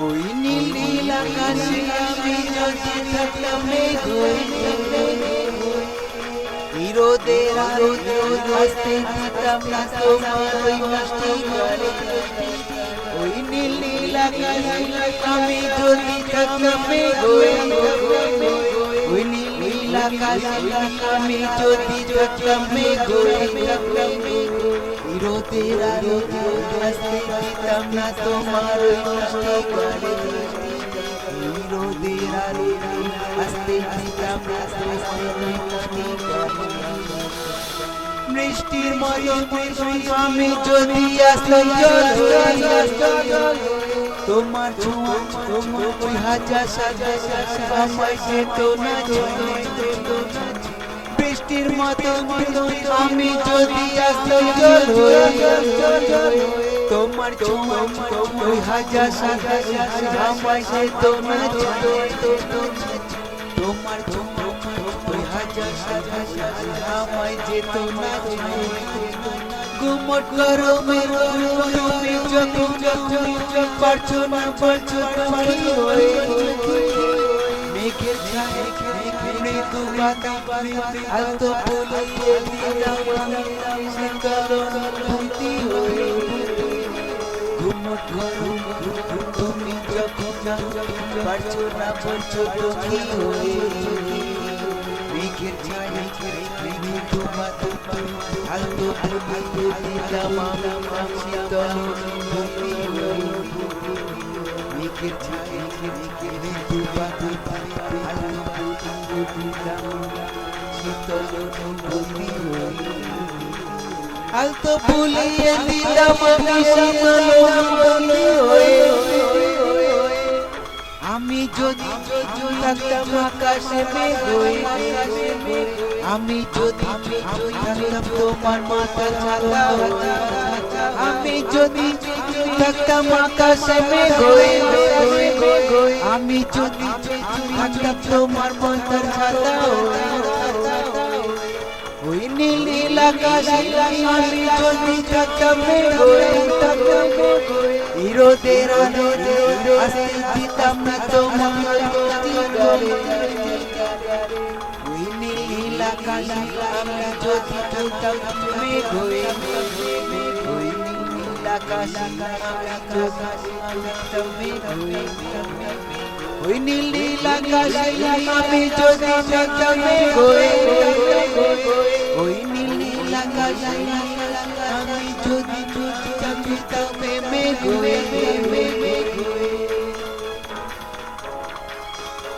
ওই নীল নীল আকাশে আমি যদি থাকতাম মেঘ হয়ে, রোদের আলোতে আসতে দিতাম না তোমার ওই মিষ্টি গানে। ওই নীল নীল আকাশে আমি যদি থাকতাম মেঘ হয়ে, ওই নীল নীল আকাশে আমি যদি থাকতাম মেঘ হয়ে, রোদের আলোতে আসতে দিতাম না তোমার ওই মিষ্টি গানে। রোদের আলোতে আসতে দিতাম না তোমার ওই মিষ্টি গানে। বৃষ্টির মতো আমি যদি আসতাম জল, তোমার ছোঁয়া ওই হাজার সাজার আমায় যেত না ছুঁয়ে। বৃষ্টির মতো আমি যদি আসতাম জল, তোমার ছোঁয়া ওই হাজার সাজার আমায় যেত না ছুঁয়ে। তোমার ছোঁয়া ওই হাজার সাজার আমায় যেত না ছুঁয়ে। গুমট গরমে তুমি যখন পারছো না পাখি হয়ে, মেঘের ছায়ে মৃদু বাতাস আলতো বলিয়ে দিলাম আমি শীতল অনুভূতি হয়ে। গুমট গরম তুমি যখন পারছো না পাখি হয়ে, মেঘের ছায়ে মৃদু বাতাস আলতো বলিয়ে দিলাম আমি শীতল অনুভূতি হয়ে। মেঘের ছায়ে মৃদু বাতাস আলতো বলিয়ে দিলাম শীতল অনুভূতি হয়ে। আলতো বলিয়ে দিলাম আমি শীতল অনুভূতি হয়ে। আমি যদি থাকতাম আকাশে মেঘ হয়ে, আমি যদি থাকতাম তোমার মাথার ছাতা হয়ে, আমি যদি থাকতাম আকাশে মেঘ হয়ে, আমি যদি থাকতাম তোমার মাথার ছাতা হয়ে। ওই নীল নীল আকাশে আমি যদি থাকতাম মেঘ হয়ে, রোদের আলোতে আসতে দিতাম না তোমার মিষ্টি গানে। ওই নীল নীল আকাশে আমি যদি থাকতাম মেঘ হয়ে, ওই নীল নীল আকাশে আমি যদি থাকতাম মেঘ হয়ে, ওই নীল নীল আকাশে আমি যদি থাকতাম মেঘ হয়ে, ওই নীল নীল আকাশে আমি যদি থাকতাম মেঘ হয়ে।